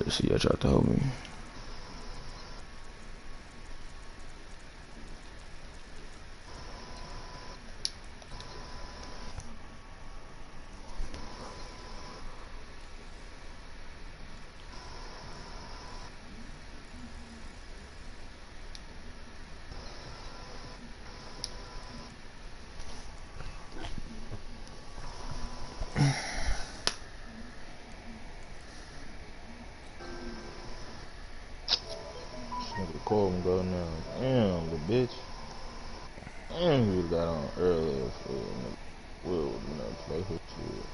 Let's see, I tried to hold me. Nigga Coleman go now. Damn, the bitch. Damn, he got on earlier for nigga. Will would not play his shit.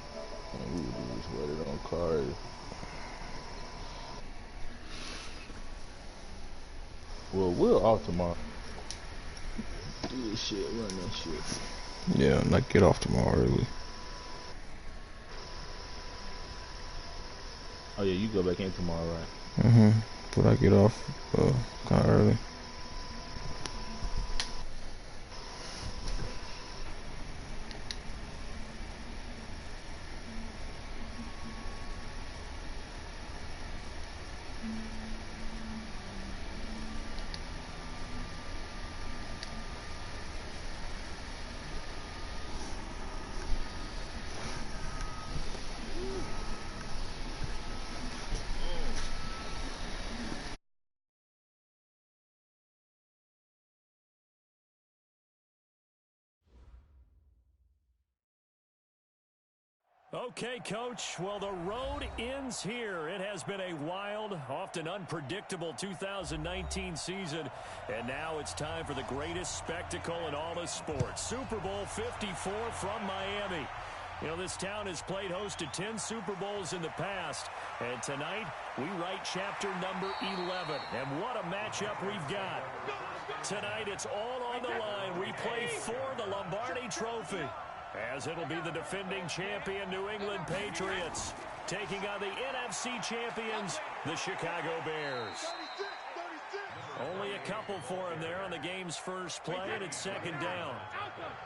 And we would just waited on Kari. Well, Will off tomorrow. Do this shit, run that shit. Yeah, like get off tomorrow early. Oh yeah, you go back in tomorrow, right? But I get off kind of early. Okay, Coach. Well, the road ends here. It has been a wild, often unpredictable 2019 season. And now it's time for the greatest spectacle in all of sports. Super Bowl 54 from Miami. You know, this town has played host to 10 Super Bowls in the past. And tonight, we write chapter number 11. And what a matchup we've got. Tonight, it's all on the line. We play for the Lombardi Trophy, as it'll be the defending champion New England Patriots taking on the NFC champions, the Chicago Bears. Only a couple for him there on the game's first play, and it's second down.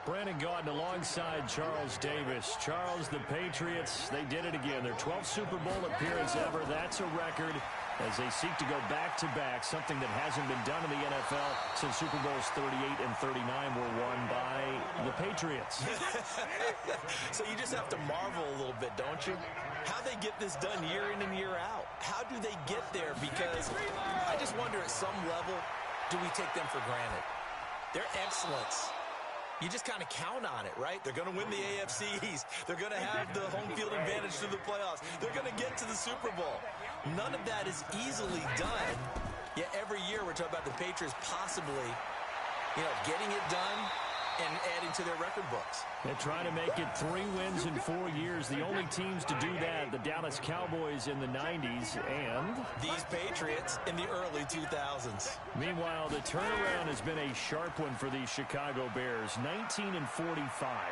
Brandon Gaudin alongside Charles Davis. Charles, the Patriots, they did it again. Their 12th Super Bowl appearance ever. That's a record as they seek to go back-to-back, something that hasn't been done in the NFL since Super Bowls 38 and 39 were won by the Patriots. So you just have to marvel a little bit, don't you? How they get this done year in and year out. How do they get there? Because I just wonder, at some level, do we take them for granted? Their excellence, you just kind of count on it, right? They're going to win the AFC East. They're going to have the home field advantage to the playoffs. They're going to get to the Super Bowl. None of that is easily done. Yet every year we're talking about the Patriots possibly, getting it done and adding to their record books. They're trying to make it 3 wins in 4 years. The only teams to do that, the Dallas Cowboys in the 90s and these Patriots in the early 2000s. Meanwhile, the turnaround has been a sharp one for the Chicago Bears. 19 and 45.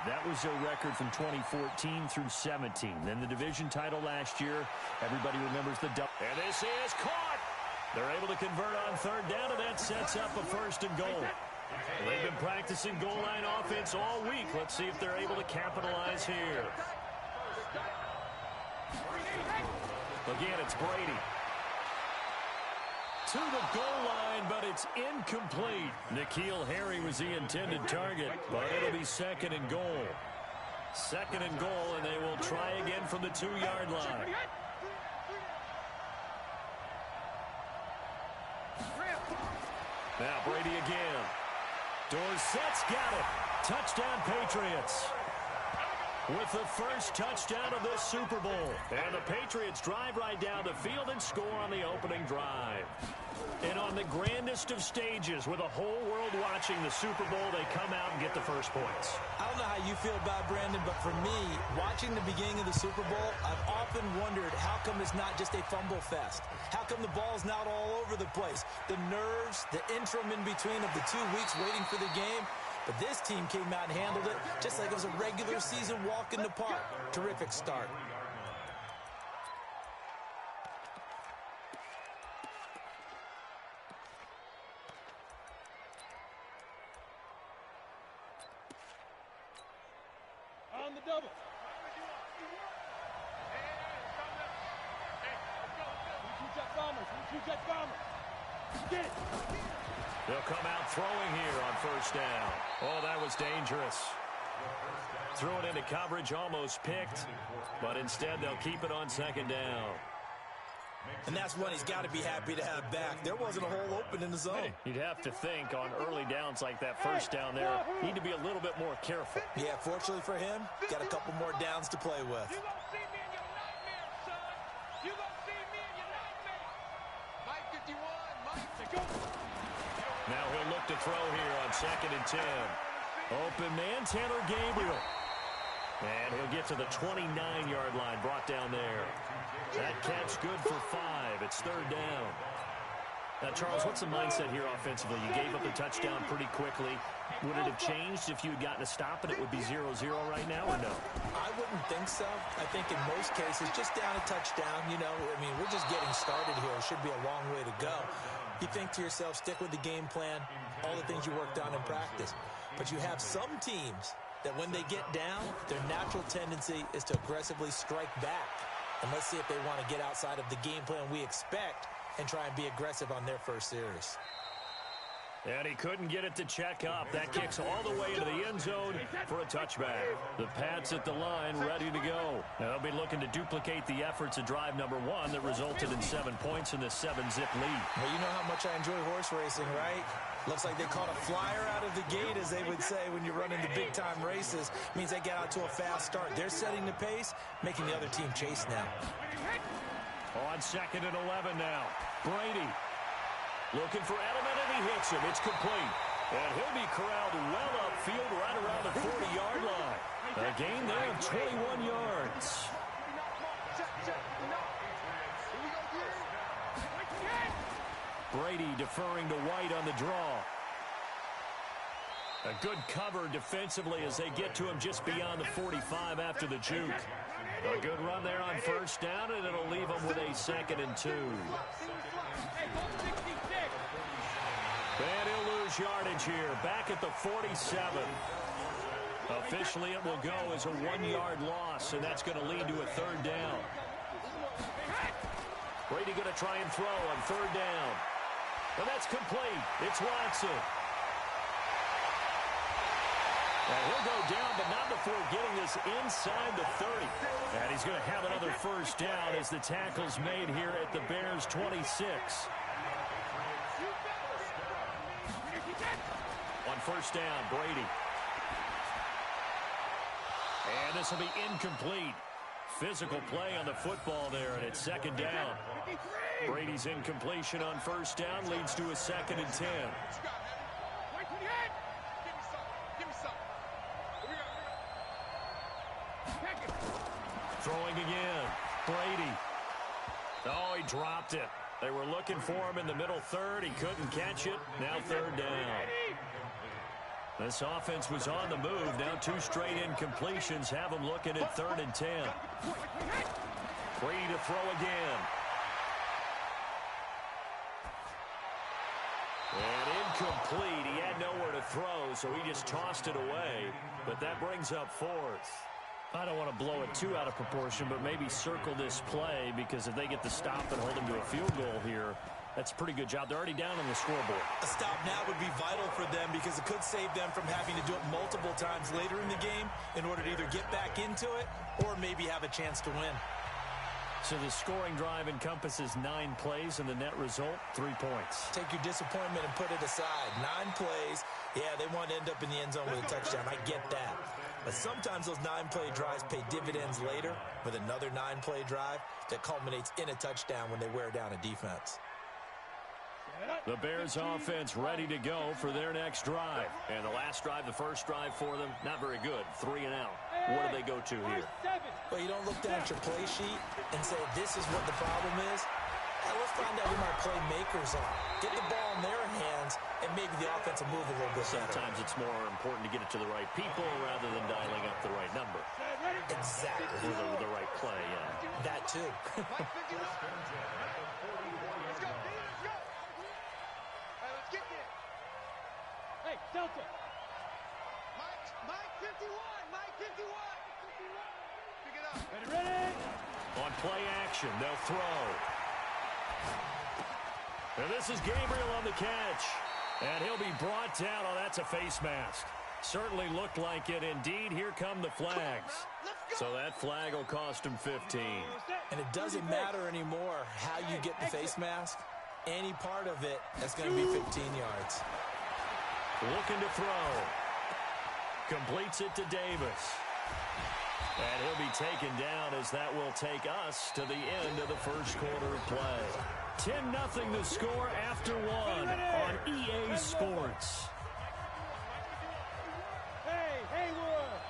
That was their record from 2014 through 17. Then the division title last year. Everybody remembers the double. And this is caught. They're able to convert on third down, and that sets up a first and goal. They've been practicing goal line offense all week. Let's see if they're able to capitalize here. Again, it's Brady. To the goal line, but it's incomplete. N'Keal Harry was the intended target, but it'll be second and goal. Second and goal, and they will try again from the 2-yard line. Now Brady again. Dorsett's got it. Touchdown, Patriots. With the first touchdown of this Super Bowl. And the Patriots drive right down the field and score on the opening drive. And on the grandest of stages, with the whole world watching the Super Bowl, they come out and get the first points. I don't know how you feel about Brandon, but for me, watching the beginning of the Super Bowl, I've often wondered how come it's not just a fumble fest? How come the ball's not all over the place? The nerves, the interim in between of the 2 weeks waiting for the game. But this team came out and handled it just like it was a regular season walk in the park. Terrific start. On the double. They'll come out throwing here on first down. Oh, that was dangerous. Threw it into coverage, almost picked, but instead they'll keep it on second down. And that's one he's got to be happy to have back. There wasn't a hole open in the zone. You'd have to think on early downs like that first down there, need to be a little bit more careful. Yeah, fortunately for him, got a couple more downs to play with. You gonna see me in your nightmare, son. You gonna see me in your nightmare. Mike 51, Mike. Now he'll look to throw here on 2nd and 10. Open man, Tanner Gabriel. And he'll get to the 29-yard line, brought down there. That catch good for 5. It's 3rd down. Now, Charles, what's the mindset here offensively? You gave up the touchdown pretty quickly. Would it have changed if you had gotten a stop and it would be 0-0 right now, or no? I wouldn't think so. I think in most cases, just down a touchdown, you know, I mean, we're just getting started here. It should be a long way to go. You think to yourself, stick with the game plan, all the things you worked on in practice. But you have some teams that when they get down, their natural tendency is to aggressively strike back. And let's see if they want to get outside of the game plan we expect and try and be aggressive on their first series. And he couldn't get it to check up. That kicks all the way into the end zone for a touchback. The Pats at the line, ready to go. Now they'll be looking to duplicate the efforts of drive number 1 that resulted in 7 points in the 7-zip lead. Well, you know how much I enjoy horse racing, right? Looks like they caught a flyer out of the gate, as they would say when you're running the big-time races. Means they get out to a fast start. They're setting the pace, making the other team chase now. On 2nd and 11 now. Brady looking for Edelman, and he hits him. It's complete. And he'll be corralled well upfield right around the 40-yard line. A gain there of 21 yards. Brady deferring to White on the draw. A good cover defensively as they get to him just beyond the 45 after the juke. A good run there on first down, and it'll leave them with a 2nd and 2. And he'll lose yardage here, back at the 47. Officially, it will go as a 1-yard loss, and that's going to lead to a 3rd down. Brady going to try and throw on 3rd down. And that's complete. It's Watson. And he'll go down, but not before getting this inside the 30. And he's going to have another first down as the tackle's made here at the Bears' 26. On first down, Brady. And this will be incomplete. Physical play on the football there, and it's 2nd down. Brady's incompletion on first down leads to a 2nd and 10. Throwing again. Brady. Oh, he dropped it. They were looking for him in the middle 3rd. He couldn't catch it. Now 3rd down. This offense was on the move. Now 2 straight incompletions have them looking at 3rd and 10. Brady to throw again. And incomplete. He had nowhere to throw, so he just tossed it away. But that brings up 4th. I don't want to blow it too out of proportion, but maybe circle this play, because if they get the stop and hold him to a field goal here, that's a pretty good job. They're already down on the scoreboard. A stop now would be vital for them, because it could save them from having to do it multiple times later in the game in order to either get back into it or maybe have a chance to win. So the scoring drive encompasses 9 plays, and the net result, 3 points. Take your disappointment and put it aside. 9 plays. Yeah, they want to end up in the end zone with a touchdown. I get that. But sometimes those 9-play drives pay dividends later with another 9-play drive that culminates in a touchdown when they wear down a defense. The Bears offense ready to go for their next drive. And the last drive, the first drive for them, not very good. 3 and out. What do they go to here? Well, you don't look down at your play sheet and say, this is what the problem is. Let's find out who my playmakers are. Get the ball in their hands, and maybe the offense will move a little bit better. Sometimes it's more important to get it to the right people rather than dialing up the right number. Exactly. Or the right play, yeah. That too. Hey, Delta. Mike 51. Mike 51. Pick it up. Ready? On play action, they'll throw. And this is Gabriel on the catch. And he'll be brought down. Oh, that's a face mask. Certainly looked like it. Indeed, here come the flags. So that flag will cost him 15. And it doesn't matter anymore how you get the face mask. Any part of it, that's going to be 15 yards. Looking to throw. Completes it to Davis. And he'll be taken down as that will take us to the end of the first quarter of play. 10-0 the score after one on EA Sports. Hey, Haywood!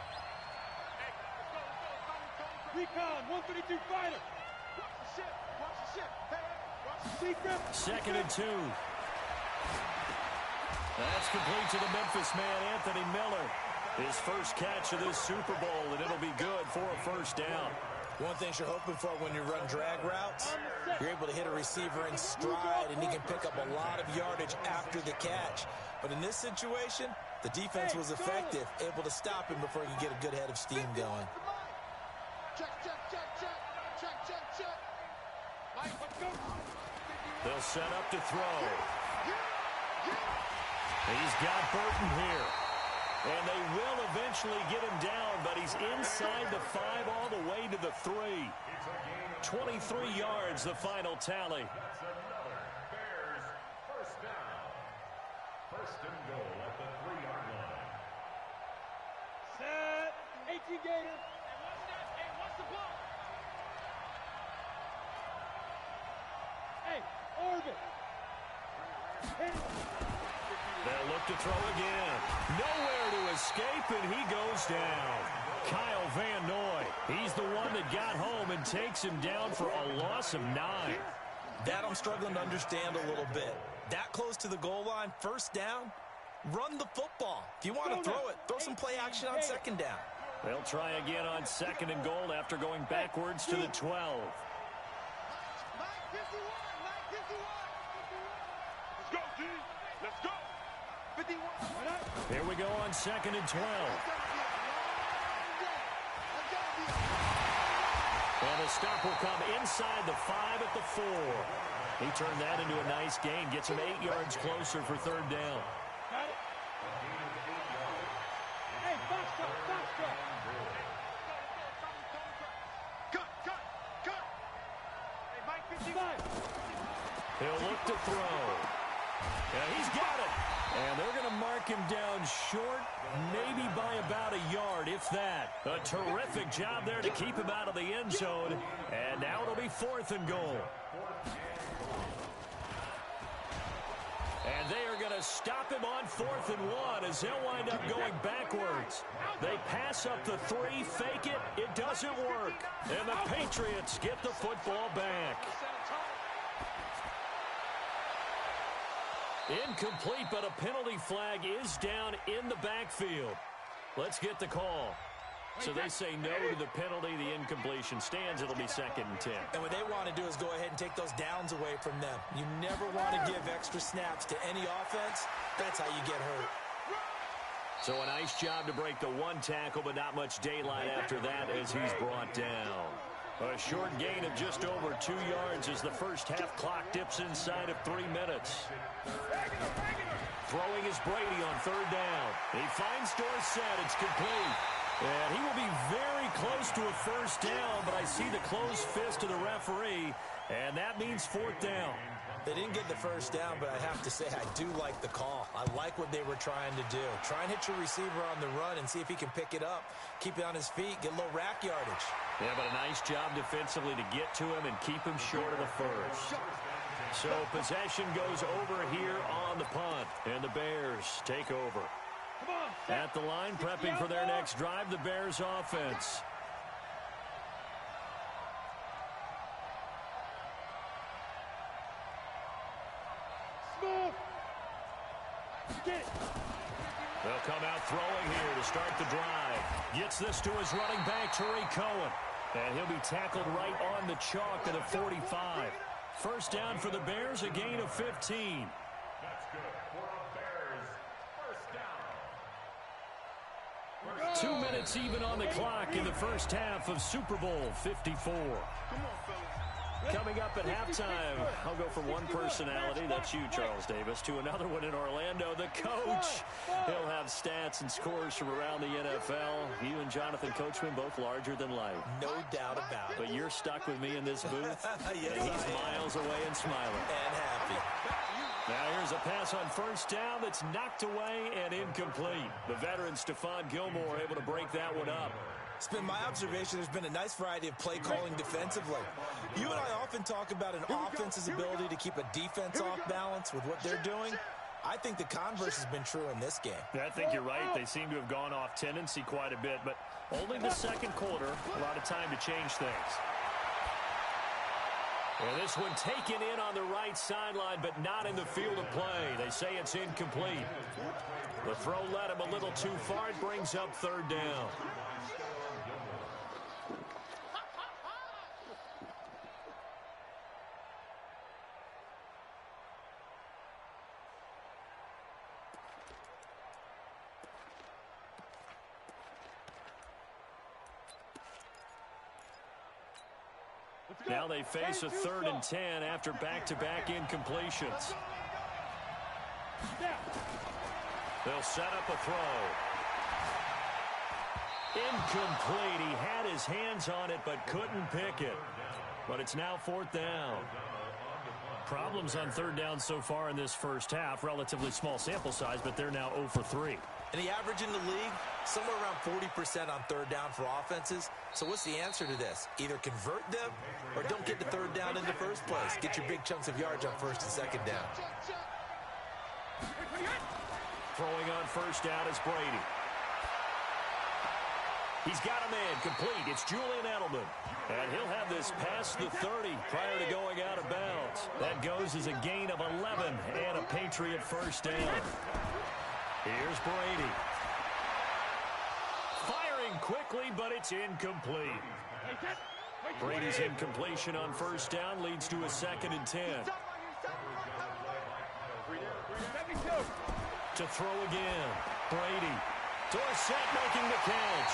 Recon, 132 fighter! Watch the ship! Watch the ship! Hey, watch the secret! 2nd and 2. That's complete to the Memphis man, Anthony Miller. His first catch of this Super Bowl, and it'll be good for a first down. One thing you're hoping for when you run drag routes, you're able to hit a receiver in stride, and he can pick up a lot of yardage after the catch. But in this situation, the defense was effective, able to stop him before he could get a good head of steam going. Check, check, check, check! Check, check, check! Mike, let's go! They'll set up to throw. He's got Burton here. And they will eventually get him down, but he's inside the 5 all the way to the 3. 23 yards, the final tally. That's another Bears first down. First and goal at the 3-yard line. Set! 18 Gator! Hey, what's the ball? Hey, Orbit! Hit it! They'll look to throw again. Nowhere to escape, and he goes down. Kyle Van Noy. He's the one that got home and takes him down for a loss of 9. That I'm struggling to understand a little bit. That close to the goal line, first down, run the football. If you want to throw it, throw some play action on 2nd down. They'll try again on 2nd and goal after going backwards to the 12. Mike 51! Mike 51! Let's go, G! Let's go! 51! Here we go on 2nd and 12. And the stop will come inside the 5 at the 4. He turned that into a nice gain. Gets him 8 yards closer for 3rd down. Got it? Hey, Foxtrot! Foxtrot! Cut! Hey, Mike 55! He'll look to throw. Yeah, he's got it. And they're going to mark him down short, maybe by about a yard, if that. A terrific job there to keep him out of the end zone. And now it'll be 4th and goal. And they are going to stop him on 4th and 1 as they'll wind up going backwards. They pass up the 3, fake it. It doesn't work. And the Patriots get the football back. Incomplete, but a penalty flag is down in the backfield. Let's get the call. So they say no to the penalty. The incompletion stands. It'll be 2nd and 10. And what they want to do is go ahead and take those downs away from them. You never want to give extra snaps to any offense. That's how you get hurt. So a nice job to break the 1 tackle, but not much daylight after that as he's brought down. A short gain of just over 2 yards as the first half clock dips inside of 3 minutes. Throwing is Brady on 3rd down. He finds Dorsett. It's complete. And he will be very close to a first down, but I see the closed fist of the referee, and that means 4th down. They didn't get the first down, but I have to say I do like the call. I like what they were trying to do. Try and hit your receiver on the run and see if he can pick it up, keep it on his feet, get a little rack yardage. Yeah, but a nice job defensively to get to him and keep him short of the first. So possession goes over here on the punt, and the Bears take over. At the line, prepping for their next drive, the Bears offense. They'll come out throwing here to start the drive. Gets this to his running back, Tariq Cohen. And he'll be tackled right on the chalk of the 45. First down for the Bears, a gain of 15. That's good for a Bears first down. 2 minutes even on the clock in the first half of Super Bowl 54. Come on, fellas. Coming up at halftime, I'll go from one personality, that's you, Charles Davis, to another one in Orlando, the coach. He'll have stats and scores from around the NFL. You and Jonathan Coachman, both larger than life. No doubt about it. But you're stuck with me in this booth, Yes, and he's I am. miles away and smiling. And happy. Now here's a pass on first down that's knocked away and incomplete. The veteran Stephon Gilmore able to break that one up. It's been my observation there's been a nice variety of play calling defensively. You and I often talk about an offense's ability to keep a defense off balance with what they're doing. I think the converse has been true in this game. I think you're right. They seem to have gone off tendency quite a bit, but only the second quarter, a lot of time to change things. And this one taken in on the right sideline, but not in the field of play. They say it's incomplete. The throw led him a little too far. It brings up third down. Now they face a 3rd and 10 after back-to-back incompletions. They'll set up a throw. Incomplete. He had his hands on it but couldn't pick it. But it's now 4th down. Problems on 3rd down so far in this first half. Relatively small sample size, but they're now 0 for 3. And the average in the league, somewhere around 40% on 3rd down for offenses. So what's the answer to this? Either convert them or don't get to 3rd down in the first place. Get your big chunks of yards on 1st and 2nd down. Throwing on 1st down is Brady. He's got a man complete. It's Julian Edelman. And he'll have this past the 30 prior to going out of bounds. That goes as a gain of 11 and a Patriot 1st down. Here's Brady. Firing quickly, but it's incomplete. Brady's incompletion on 1st down leads to a 2nd and 10. To throw again. Brady. Dorsett making the catch.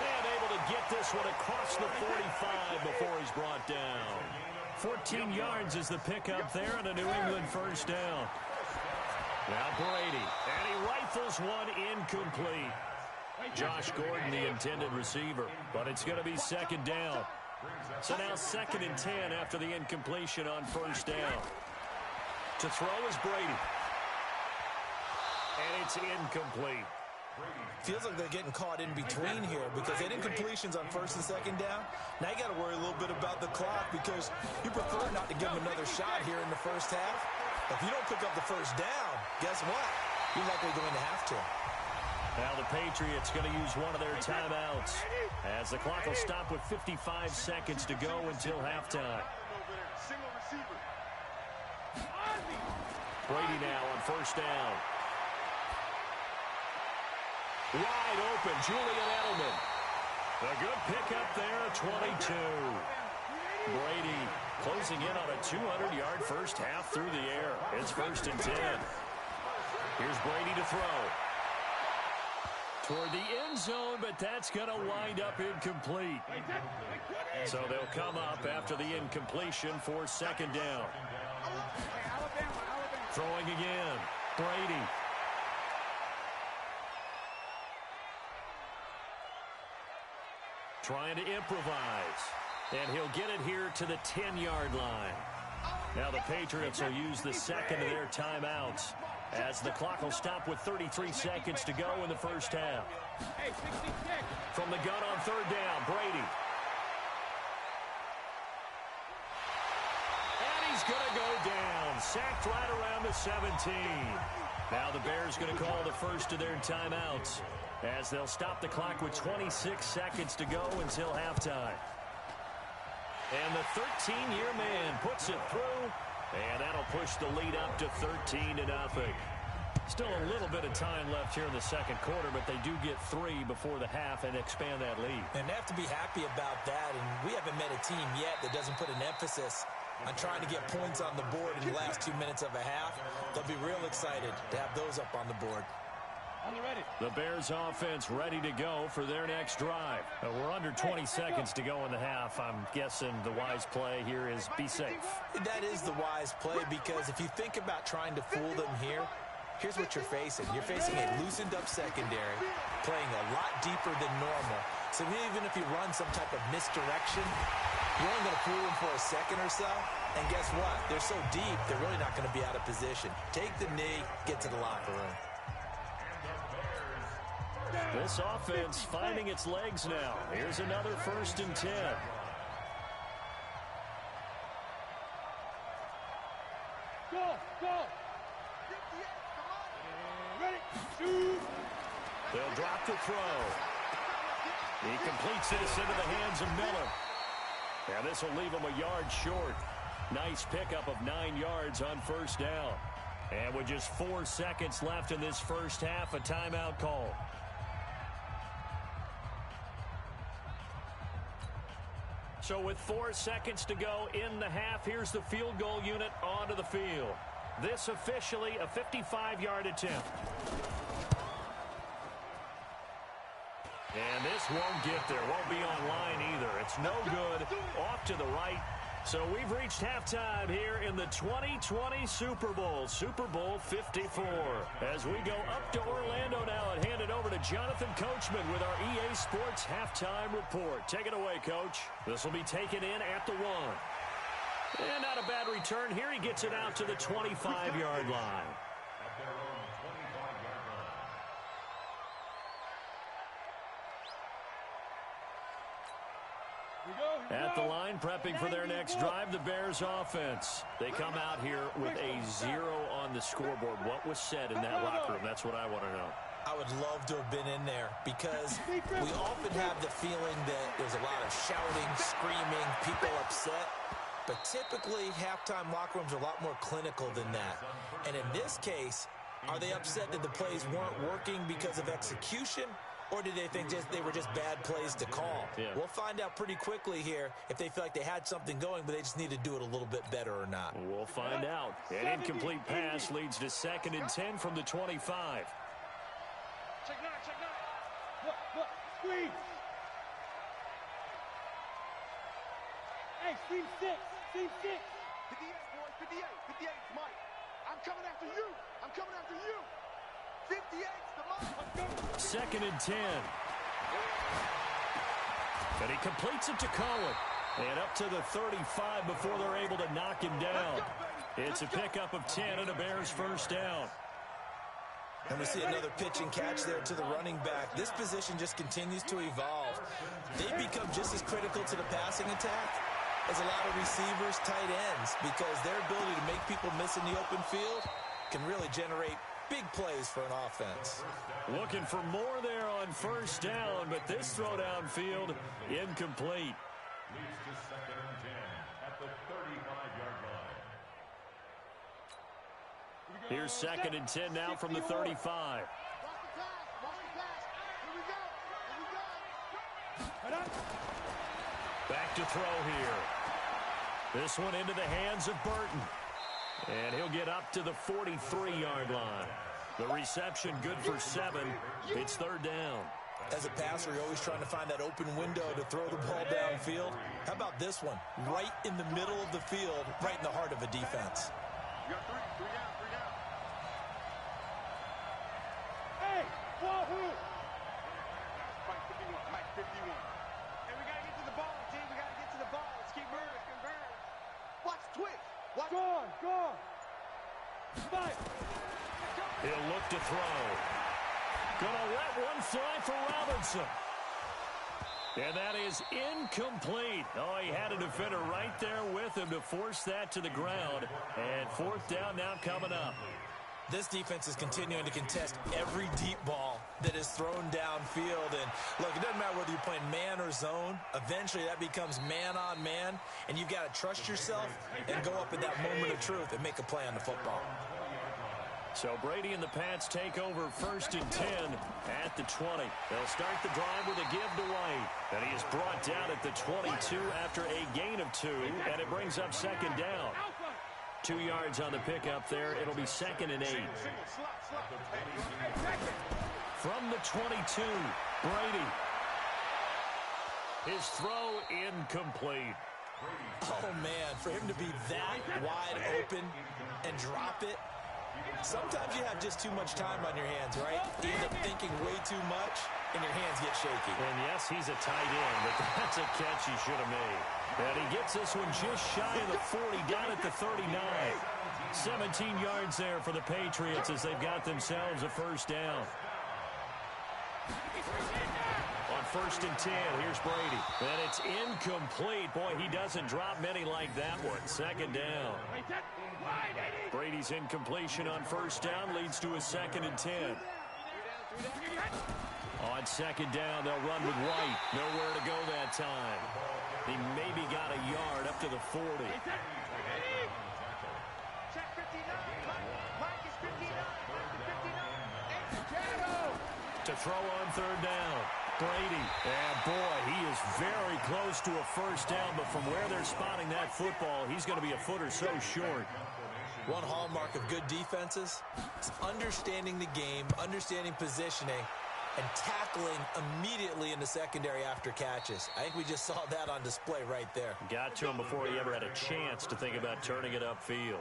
And able to get this one across the 45 before he's brought down. 14 yards is the pickup there and a New England 1st down. Now Brady, and he rifles one incomplete. Josh Gordon, the intended receiver, but it's going to be 2nd down. So now 2nd and 10 after the incompletion on 1st down. To throw is Brady. And it's incomplete. Feels like they're getting caught in between here because they had incompletions on 1st and 2nd down. Now you got to worry a little bit about the clock because you prefer not to give them another shot here in the first half. If you don't pick up the 1st down, guess what? You're likely going to have to. Now the Patriots going to use one of their timeouts as the clock will stop with 55 seconds to go until halftime. Brady now on 1st down. Wide open, Julian Edelman. A good pickup there, 22. Brady closing in on a 200-yard first half through the air. It's 1st and 10. Here's Brady to throw. Toward the end zone, but that's going to wind up incomplete. So they'll come up after the incompletion for 2nd down. Throwing again, Brady. Trying to improvise. And he'll get it here to the 10-yard line. Now the Patriots will use the 2nd of their timeouts as the clock will stop with 33 seconds to go in the first half. From the gun on 3rd down, Brady. And he's going to go down. Sacked right around the 17. Now the Bears going to call the first of their timeouts as they'll stop the clock with 26 seconds to go until halftime. And the 13-year man puts it through, and that'll push the lead up to 13-0. Still a little bit of time left here in the second quarter, but they do get 3 before the half and expand that lead. And they have to be happy about that, and we haven't met a team yet that doesn't put an emphasis on trying to get points on the board in the last 2 minutes of a half. They'll be real excited to have those up on the board. The Bears offense ready to go for their next drive. We're under 20 seconds to go in the half. I'm guessing the wise play here is be safe. That is the wise play, because if you think about trying to fool them here, here's what you're facing. You're facing a loosened up secondary, playing a lot deeper than normal. So even if you run some type of misdirection, you're only going to fool them for a second or so. And guess what? They're so deep, they're really not going to be out of position. Take the knee, get to the locker room. This offense finding its legs now. Here's another 1st and 10. Go, go. Ready, shoot. They'll drop the throw. He completes this into the hands of Miller. And this will leave him a yard short. Nice pickup of 9 yards on 1st down. And with just 4 seconds left in this first half, a timeout call. So with 4 seconds to go in the half, here's the field goal unit onto the field. This officially a 55-yard attempt. And this won't get there. Won't be online either. It's no good. Off to the right. So we've reached halftime here in the 2020 Super Bowl. Super Bowl 54. As we go up to Orlando now and hand it over to Jonathan Coachman with our EA Sports Halftime Report. Take it away, Coach. This will be taken in at the 1. And not a bad return here. He gets it out to the 25-yard line. At their own 25-yard line. At the line, prepping for their next drive, the Bears offense. They come out here with a 0 on the scoreboard. What was said in that locker room? That's what I want to know. I would love to have been in there, because we often have the feeling that there's a lot of shouting, screaming, people upset. But typically, halftime locker rooms are a lot more clinical than that. And in this case, are they upset that the plays weren't working because of execution? Or did they think they were just bad plays to call? Yeah. We'll find out pretty quickly here if they feel like they had something going, but they just need to do it a little bit better or not. We'll find out. An incomplete pass leads to 2nd and 10 from the 25. Check 9, check 9. Look, squeeze. Hey, seam 6, seam 6. 58, boys, 58, 58, Mike. I'm coming after you. I'm coming after you. 58's the Mike. 2nd and 10. And he completes it to Cohen. And up to the 35 before they're able to knock him down. It's a pickup of 10 and a Bears 1st down. And we see another pitch and catch there to the running back. This position just continues to evolve. They become just as critical to the passing attack as a lot of receivers, tight ends, because their ability to make people miss in the open field can really generate big plays for an offense. Looking for more there on 1st down, but this throw downfield incomplete. Leads to 2nd and 10 at the 35-yard line. Here's 2nd and 10 now from the 35. Watch the pass, watch the pass. Here we go. Back to throw here. This one into the hands of Burton. And he'll get up to the 43-yard line. The reception good for 7. It's 3rd down. As a passer, you're always trying to find that open window to throw the ball downfield. How about this one? Right in the middle of the field, right in the heart of a defense. You got 3 down, 3 down. Hey, wahoo. Mike 51, Mike 51. And we got to get to the ball, team. We got to get to the ball. Let's keep moving. Watch Twitch. Watch. Gone. Fight. He'll look to throw. Gonna let one fly for Robinson. And that is incomplete. Oh, he had a defender right there with him to force that to the ground. And 4th down now coming up. This defense is continuing to contest every deep ball that is thrown downfield. And look, it doesn't matter whether you're playing man or zone. Eventually that becomes man on man. And you've got to trust yourself and go up at that moment of truth and make a play on the football. So Brady and the Pats take over 1st and 10 at the 20. They'll start the drive with a give to White. And he is brought down at the 22 after a gain of 2. And it brings up 2nd down. 2 yards on the pickup there. It'll be 2nd and 8. From the 22, Brady. His throw incomplete. Oh, man, for him to be that wide open and drop it. Sometimes you have just too much time on your hands, right? You end up thinking way too much, and your hands get shaky. And yes, he's a tight end, but that's a catch he should have made. And he gets this one just shy of the 40, down at the 39. 17 yards there for the Patriots as they've got themselves a first down. On 1st and 10, here's Brady. And it's incomplete. Boy, he doesn't drop many like that one. 2nd down. Brady's incompletion on 1st down leads to a 2nd and 10. On 2nd down, they'll run with White. Nowhere to go that time. He maybe got a yard up to the 40. Check 59. Mike is 59. To throw on 3rd down. Brady. And boy, he is very close to a first down, but from where they're spotting that football, he's going to be a foot or so short. One hallmark of good defenses is understanding the game, understanding positioning, and tackling immediately in the secondary after catches. I think we just saw that on display right there. Got to him before he ever had a chance to think about turning it upfield.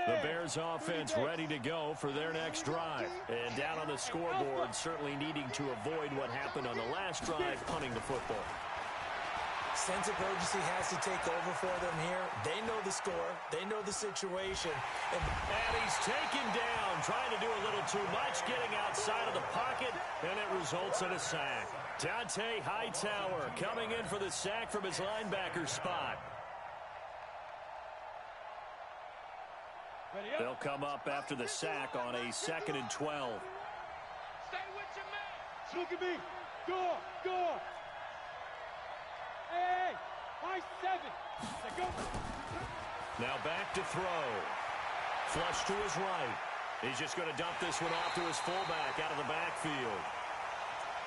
The Bears offense ready to go for their next drive. And down on the scoreboard, certainly needing to avoid what happened on the last drive, punting the football. Sense of urgency has to take over for them here. They know the score. They know the situation. And he's taken down, trying to do a little too much, getting outside of the pocket, and it results in a sack. Dante Hightower coming in for the sack from his linebacker spot. They'll come up after the sack on a 2nd and 12. Stay with your man. Look at me. Go. Hey, my 7. Go. Now back to throw. Flush to his right. He's just going to dump this one off to his fullback out of the backfield.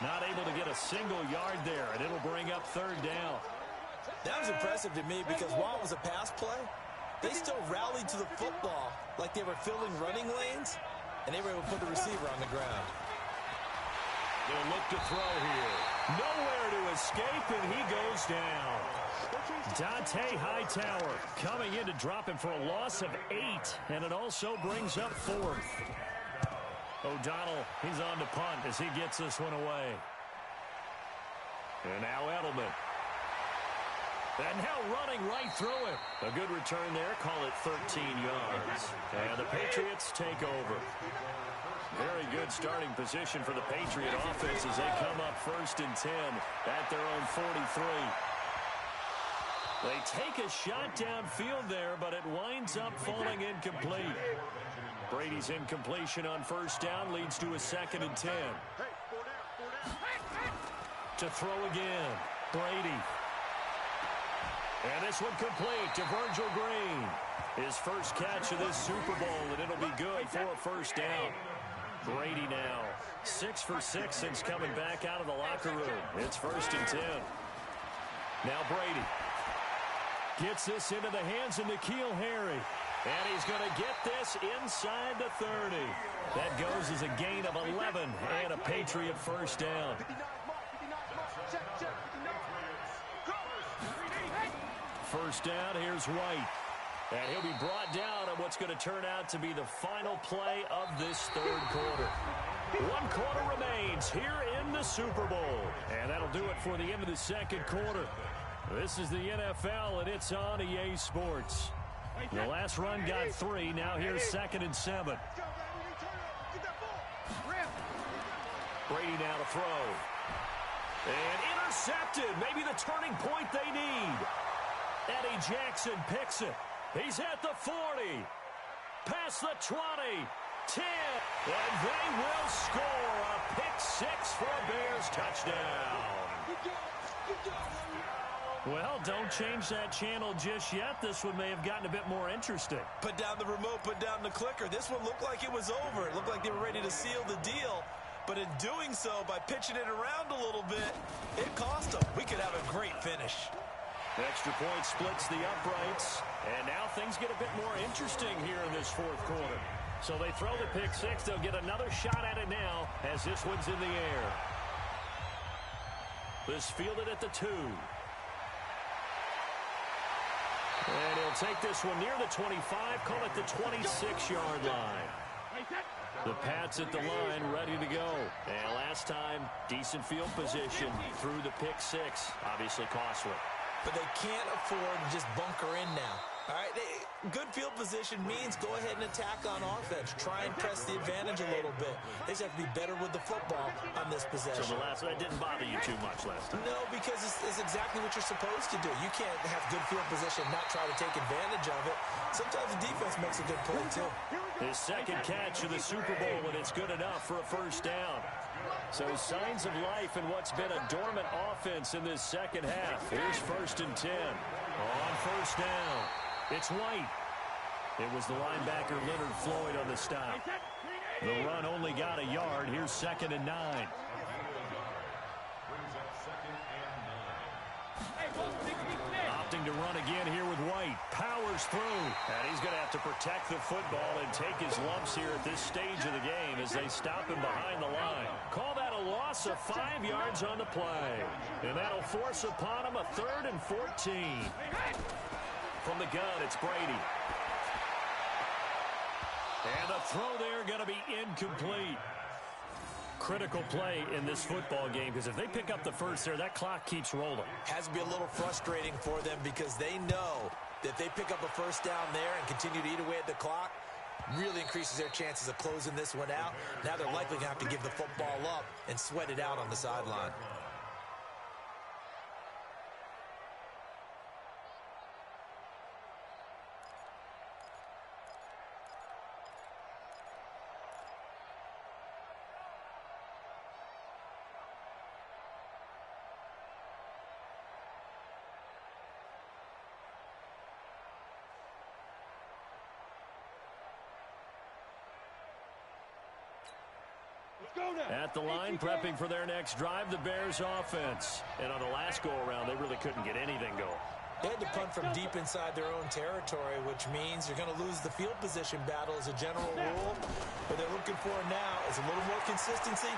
Not able to get a single yard there, and it'll bring up 3rd down. That was impressive to me because while it was a pass play, they still rallied to the football like they were filling running lanes, and they were able to put the receiver on the ground. They'll look to throw here. Nowhere to escape, and he goes down. Dante Hightower coming in to drop him for a loss of 8, and it also brings up 4th. O'Donnell, he's on to punt as he gets this one away. And now Edelman. And now running right through it. A good return there. Call it 13 yards. And the Patriots take over. Very good starting position for the Patriot offense as they come up 1st and 10 at their own 43. They take a shot downfield there, but it winds up falling incomplete. Brady's incompletion on 1st down leads to a 2nd and 10. To throw again. Brady. And this one complete to Virgil Green. His first catch of this Super Bowl, and it'll be good for a first down. Brady now 6 for 6 since coming back out of the locker room. It's 1st and 10. Now Brady gets this into the hands of N'Keal Harry. And he's going to get this inside the 30. That goes as a gain of 11 and a Patriot first down. First down, here's White. And he'll be brought down on what's going to turn out to be the final play of this 3rd quarter. 1 quarter remains here in the Super Bowl. And that'll do it for the end of the 2nd quarter. This is the NFL, and it's on EA Sports. The last run got 3. Now here's 2nd and 7. Brady now to throw. And intercepted. Maybe the turning point they need. Eddie Jackson picks it. He's at the 40. Past the 20. 10. And they will score a pick 6 for a Bears touchdown. Well, don't change that channel just yet. This one may have gotten a bit more interesting. Put down the remote, put down the clicker. This one looked like it was over. It looked like they were ready to seal the deal. But in doing so, by pitching it around a little bit, it cost them. We could have a great finish. The extra point splits the uprights. And now things get a bit more interesting here in this fourth quarter. So they throw the pick six. They'll get another shot at it now as this one's in the air. This fielded at the 2. And he'll take this one near the 25, call it the 26-yard line. The Pats at the line, ready to go. And last time, decent field position through the pick six. Obviously costly. But they can't afford to just bunker in now. All right, good field position means go ahead and attack on offense. Try and press the advantage a little bit. They just have to be better with the football on this possession. So that didn't bother you too much last time? No, because it's exactly what you're supposed to do. You can't have good field position and not try to take advantage of it. Sometimes the defense makes a good play, too. His second catch of the Super Bowl, and it's good enough for a first down. So signs of life in what's been a dormant offense in this second half. Here's 1st and 10. On first down, it's White. It was the linebacker Leonard Floyd on the stop. The run only got a yard. Here's 2nd and 9. Opting to run again here with White. Powers through. And he's going to have to protect the football and take his lumps here at this stage of the game as they stop him behind the line. Call that a loss of 5 yards on the play. And that'll force upon him a 3rd and 14. From the gun, it's Brady. And the throw there going to be incomplete. Critical play in this football game because if they pick up the first there, that clock keeps rolling. Has to be a little frustrating for them because they know that if they pick up a first down there and continue to eat away at the clock, really increases their chances of closing this one out. Now they're likely going to have to give the football up and sweat it out on the sideline. At the line, prepping for their next drive, the Bears offense. And on the last go-around, they really couldn't get anything going. They had to punt from deep inside their own territory, which means you're going to lose the field position battle as a general rule. What they're looking for now is a little more consistency,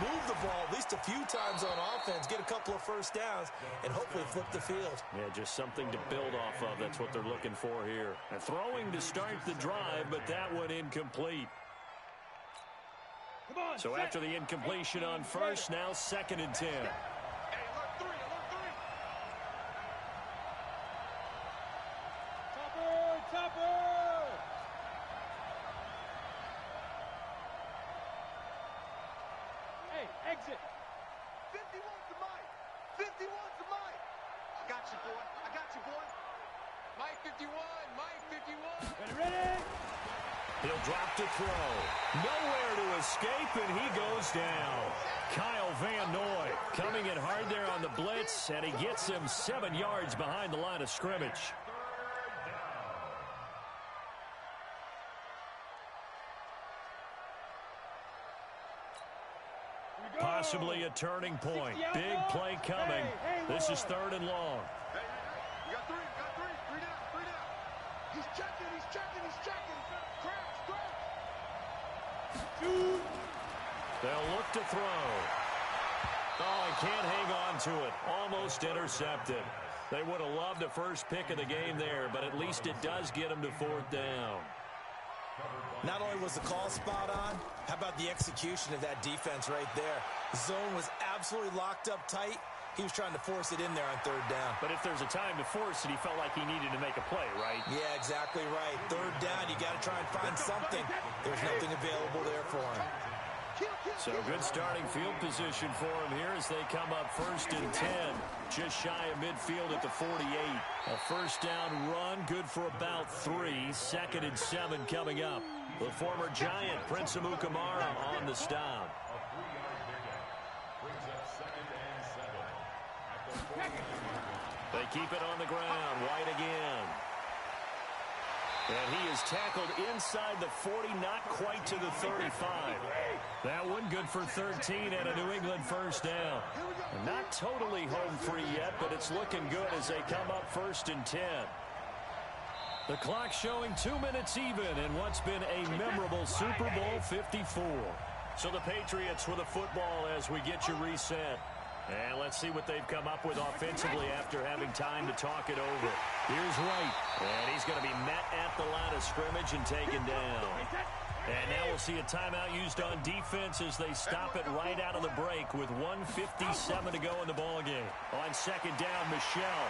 move the ball at least a few times on offense, get a couple of first downs, and hopefully flip the field. Yeah, just something to build off of. That's what they're looking for here. And throwing to start the drive, but that one incomplete. So after the incompletion on first, now 2nd and 10. Hey, alert 3, alert 3. Topper! Hey, exit. 51's the mic. 51's the mic. I got you, boy. I got you, boy. Mike 51, Mike 51. Ready? He'll drop to throw. Nowhere to escape, and he goes down. Kyle Van Noy coming in hard there on the blitz, and he gets him 7 yards behind the line of scrimmage. Possibly a turning point. Big play coming. This is 3rd and long. Hey, you got 3, you got 3. 3 down, 3 down. He's checking, he's checking, he's checking. They'll look to throw. Oh, he can't hang on to it. Almost intercepted. They would have loved the first pick of the game there, but at least it does get them to 4th down. Not only was the call spot on, how about the execution of that defense right there? The zone was absolutely locked up tight. He was trying to force it in there on 3rd down. But if there's a time to force it, he felt like he needed to make a play, right? Yeah, exactly right. 3rd down, you got to try and find something. There's nothing available there for him. So good starting field position for him here as they come up 1st and 10. Just shy of midfield at the 48. A first down run, good for about 3. 2nd and 7 coming up. The former Giant, Prince Amukamara, on the stop. They keep it on the ground. White again. And he is tackled inside the 40, not quite to the 35. That one good for 13 and a New England first down. Not totally home free yet, but it's looking good as they come up 1st and 10. The clock showing 2 minutes even in what's been a memorable Super Bowl 54. So the Patriots with a football as we get you reset. And let's see what they've come up with offensively after having time to talk it over. Here's Wright. And he's going to be met at the line of scrimmage and taken down. And now we'll see a timeout used on defense as they stop it right out of the break with 1:57 to go in the ballgame. On 2nd down, Michel.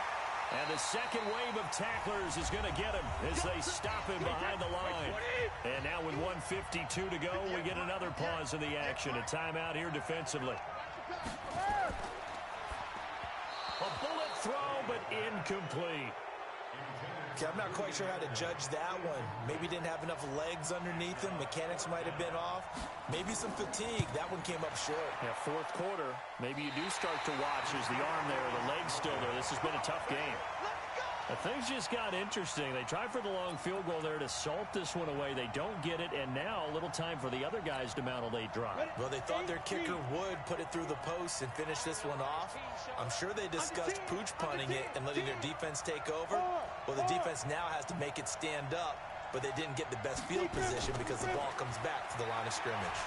And the second wave of tacklers is going to get him as they stop him behind the line. And now with 1:52 to go, we get another pause in the action. A timeout here defensively. A bullet throw, but incomplete. Okay, I'm not quite sure how to judge that one. Maybe didn't have enough legs underneath him. Mechanics might have been off. Maybe some fatigue. That one came up short. Yeah, 4th quarter. Maybe you do start to watch as the arm there, the leg's still there. This has been a tough game. Things just got interesting. They tried for the long field goal there to salt this one away. They don't get it, and now a little time for the other guys to mount a late drive. Well, they thought their kicker would put it through the post and finish this one off. I'm sure they discussed pooch punting it and letting their defense take over. Well, the defense now has to make it stand up, but they didn't get the best field position because the ball comes back to the line of scrimmage.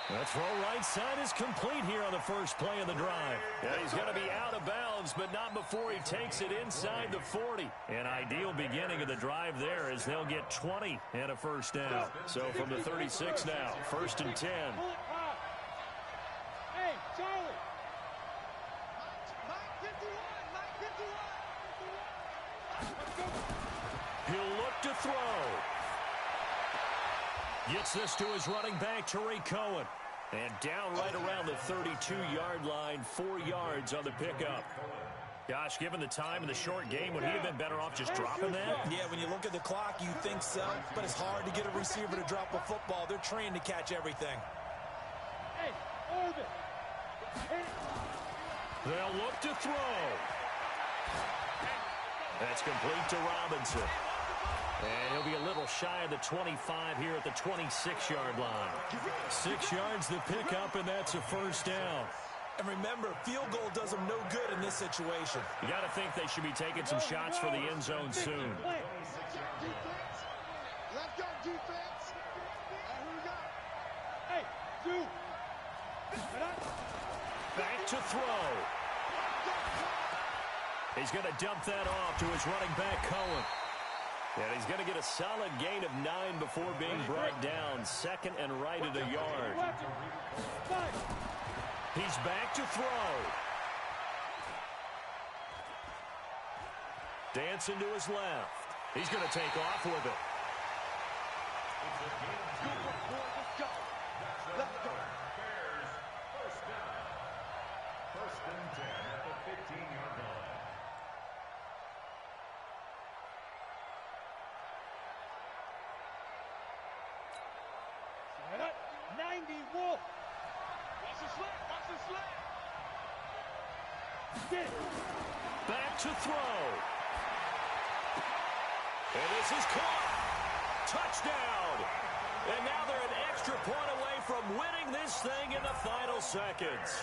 The throw right side is complete here on the first play of the drive. Yeah, he's going to be out of bounds, but not before he takes it inside the 40. An ideal beginning of the drive there as they'll get 20 and a first down. So from the 36 now, 1st and 10. Hey, Charlie. He'll look to throw. Gets this to his running back, Tariq Cohen. And down right around the 32-yard line, 4 yards on the pickup. Gosh, given the time in the short game, would he have been better off just dropping that? Yeah, when you look at the clock, you think so, but it's hard to get a receiver to drop a football. They're trained to catch everything. Hey, Orbit. They'll look to throw. That's complete to Robinson. And he'll be a little shy of the 25 here at the 26-yard line. 6 yards the pickup, and that's a first down. And remember, field goal does them no good in this situation. You got to think they should be taking some shots for the end zone soon. Left guard defense. Who we got? Hey, dude. Back to throw. He's going to dump that off to his running back, Cohen. And he's going to get a solid gain of 9 before being brought down. 2nd and right at a yard. He's back to throw. Dancing to his left. He's going to take off with it. First down. 1st and 10 at the 15-yard line. 90 Wolf. Watch the slip. Watch the slip. Back to throw. And this is caught. Touchdown. And now they're an extra point away from winning this thing in the final seconds.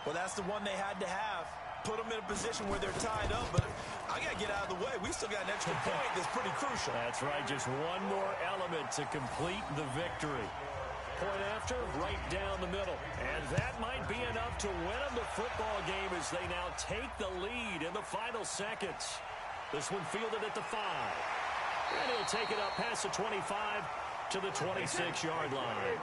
Well, that's the one they had to have. Put them in a position where they're tied up, but I got to get out of the way. We still got an extra point that's pretty crucial. That's right. Just one more element to complete the victory. Point after, right down the middle. And that might be enough to win them the football game as they now take the lead in the final seconds. This one fielded at the 5. And he'll take it up past the 25 to the 26-yard line.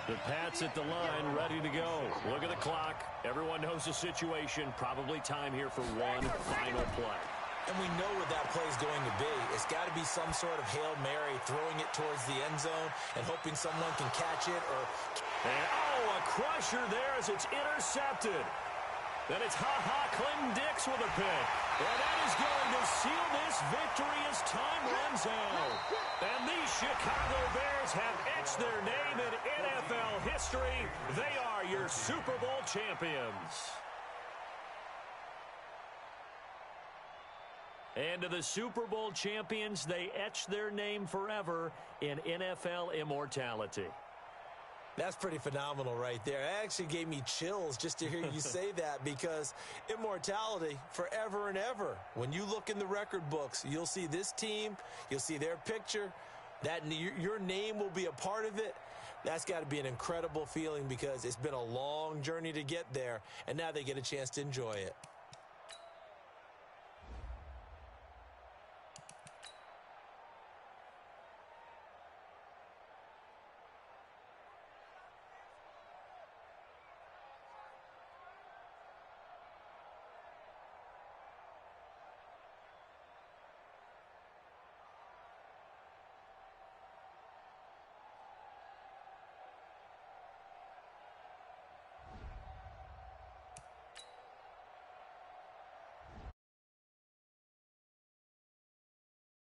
The Pats at the line, ready to go. Look at the clock. Everyone knows the situation. Probably time here for one final play. And we know what that play is going to be. It's got to be some sort of Hail Mary, throwing it towards the end zone and hoping someone can catch it. And, a crusher there as it's intercepted. Then it's Clinton Dix with a pick. And that is going to seal this victory as time runs out. And these Chicago Bears have etched their name in NFL history. They are your Super Bowl champions. And to the Super Bowl champions, they etch their name forever in NFL immortality. That's pretty phenomenal right there. It actually gave me chills just to hear you say that, because immortality forever and ever. When you look in the record books, you'll see this team, you'll see their picture, that your name will be a part of it. That's got to be an incredible feeling, because it's been a long journey to get there, and now they get a chance to enjoy it.